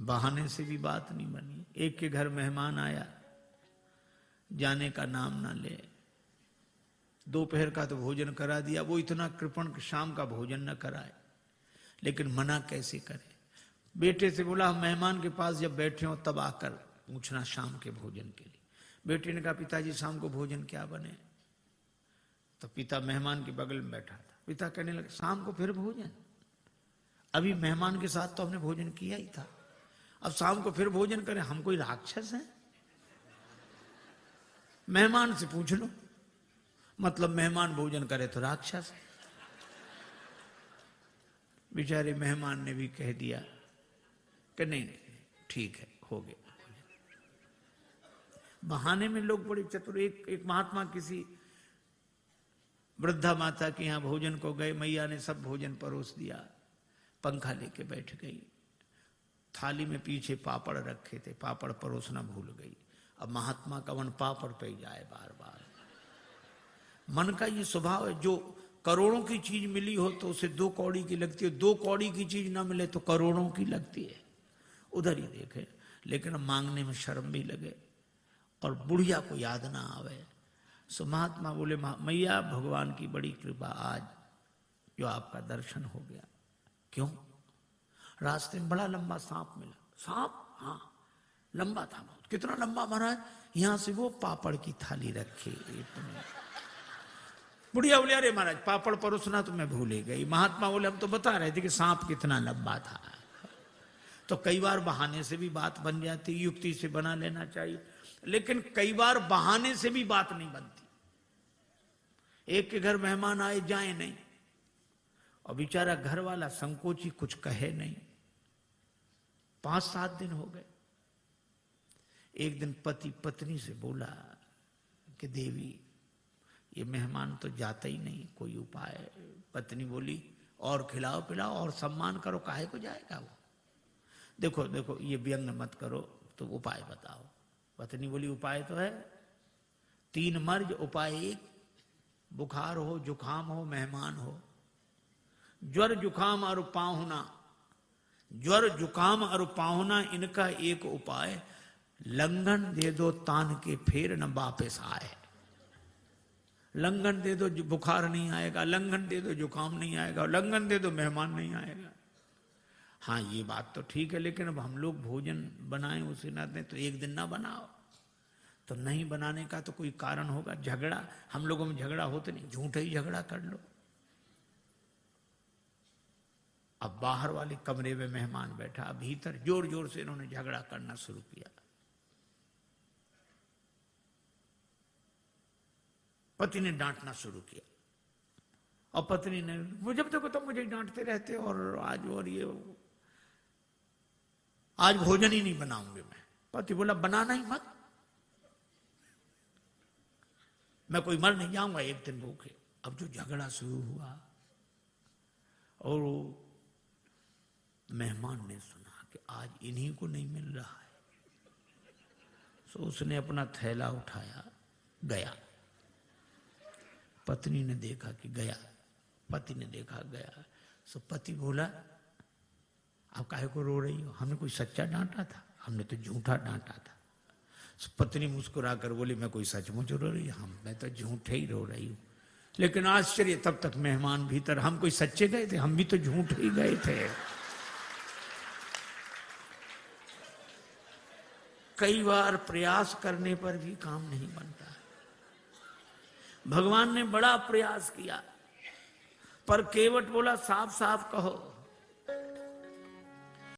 बहाने से भी बात नहीं बनी। एक के घर मेहमान आया, जाने का नाम ना ले। दोपहर का तो भोजन करा दिया, वो इतना कृपण कि शाम का भोजन न कराए, लेकिन मना कैसे करे। बेटे से बोला हम मेहमान के पास जब बैठे हो तब आकर पूछना शाम के भोजन के लिए। बेटे ने कहा पिताजी शाम को भोजन क्या बने। तो पिता मेहमान के बगल में बैठा था। पिता कहने लगे शाम को फिर भोजन, अभी मेहमान के साथ तो हमने भोजन किया ही था, अब शाम को फिर भोजन करें, हम कोई राक्षस हैं? मेहमान से पूछ लो, मतलब मेहमान भोजन करे तो राक्षस। बेचारे मेहमान ने भी कह दिया कि नहीं ठीक है, हो गया। बहाने में लोग बड़े चतुर। एक महात्मा किसी वृद्धा माता के यहां भोजन को गए, मैया ने सब भोजन परोस दिया, पंखा लेके बैठ गई। थाली में पीछे पापड़ रखे थे, पापड़ परोसना भूल गई। अब महात्मा का मन पापड़ पे जाए बार बार। मन का ये स्वभाव है, जो करोड़ों की चीज मिली हो तो उसे 2 कौड़ी की लगती है, 2 कौड़ी की चीज ना मिले तो करोड़ों की लगती है। उधर ही देखे, लेकिन मांगने में शर्म भी लगे और बुढ़िया को याद ना आवे। सो महात्मा बोले मैया भगवान की बड़ी कृपा, आज जो आपका दर्शन हो गया। क्यों? रास्ते में बड़ा लंबा सांप मिला। सांप? हाँ, लंबा था बहुत। कितना लंबा महाराज? यहां से वो पापड़ की थाली रखी। बुढ़िया बोले अरे महाराज पापड़ परोसना तो मैं भूल ही गई। महात्मा बोले हम तो बता रहे थे कि सांप कितना लंबा था। तो कई बार बहाने से भी बात बन जाती, युक्ति से बना लेना चाहिए, लेकिन कई बार बहाने से भी बात नहीं बनती। एक के घर मेहमान आए, जाए नहीं, और बेचारा घर वाला संकोची कुछ कहे नहीं। 5-7 दिन हो गए। एक दिन पति पत्नी से बोला कि देवी ये मेहमान तो जाता ही नहीं, कोई उपाय। पत्नी बोली और खिलाओ पिलाओ और सम्मान करो, काहे को जाएगा वो। देखो देखो ये व्यंग मत करो, तो उपाय बताओ। पत्नी बोली उपाय तो है, 3 मर्ज उपाय 1, बुखार हो, जुखाम हो, मेहमान हो। ज्वर जुखाम और पाहुना, ज्वर जुखाम और पाहुना, इनका एक उपाय, लंघन दे दो तान के फिर न वापस आए। लंघन दे दो बुखार नहीं आएगा, लंघन दे दो जुखाम नहीं आएगा, लंघन दे दो मेहमान नहीं आएगा। हाँ ये बात तो ठीक है, लेकिन अब हम लोग भोजन बनाएं उसे ना दें तो एक दिन ना बनाओ। तो नहीं बनाने का तो कोई कारण होगा। झगड़ा, हम लोगों में झगड़ा होते नहीं, झूठे ही झगड़ा कर लो। अब बाहर वाले कमरे में मेहमान बैठा, भीतर जोर जोर से इन्होंने झगड़ा करना शुरू किया। पति ने डांटना शुरू किया, और पत्नी ने जब देखो तो मुझे डांटते रहते, और आज भोजन ही नहीं बनाऊंगी मैं। पति बोला बनाना ही मत, मैं कोई मर नहीं जाऊंगा एक दिन भूखे। अब जो झगड़ा शुरू हुआ, और मेहमान ने सुना कि आज इन्हीं को नहीं मिल रहा है, तो उसने अपना थैला उठाया गया। पत्नी ने देखा कि गया, पति ने देखा गया। सो पति बोला आप काहे को रो रही हो, हमने कोई सच्चा डांटा था, हमने तो झूठा डांटा था। सो पत्नी मुस्कुरा कर बोली मैं कोई सचमुच रो रही हूं, मैं तो झूठे ही रो रही हूं। लेकिन आश्चर्य, तब तक मेहमान भीतर, हम कोई सच्चे गए थे, हम भी तो झूठे ही गए थे। कई बार प्रयास करने पर भी काम नहीं बनता। भगवान ने बड़ा प्रयास किया, पर केवट बोला साफ साफ कहो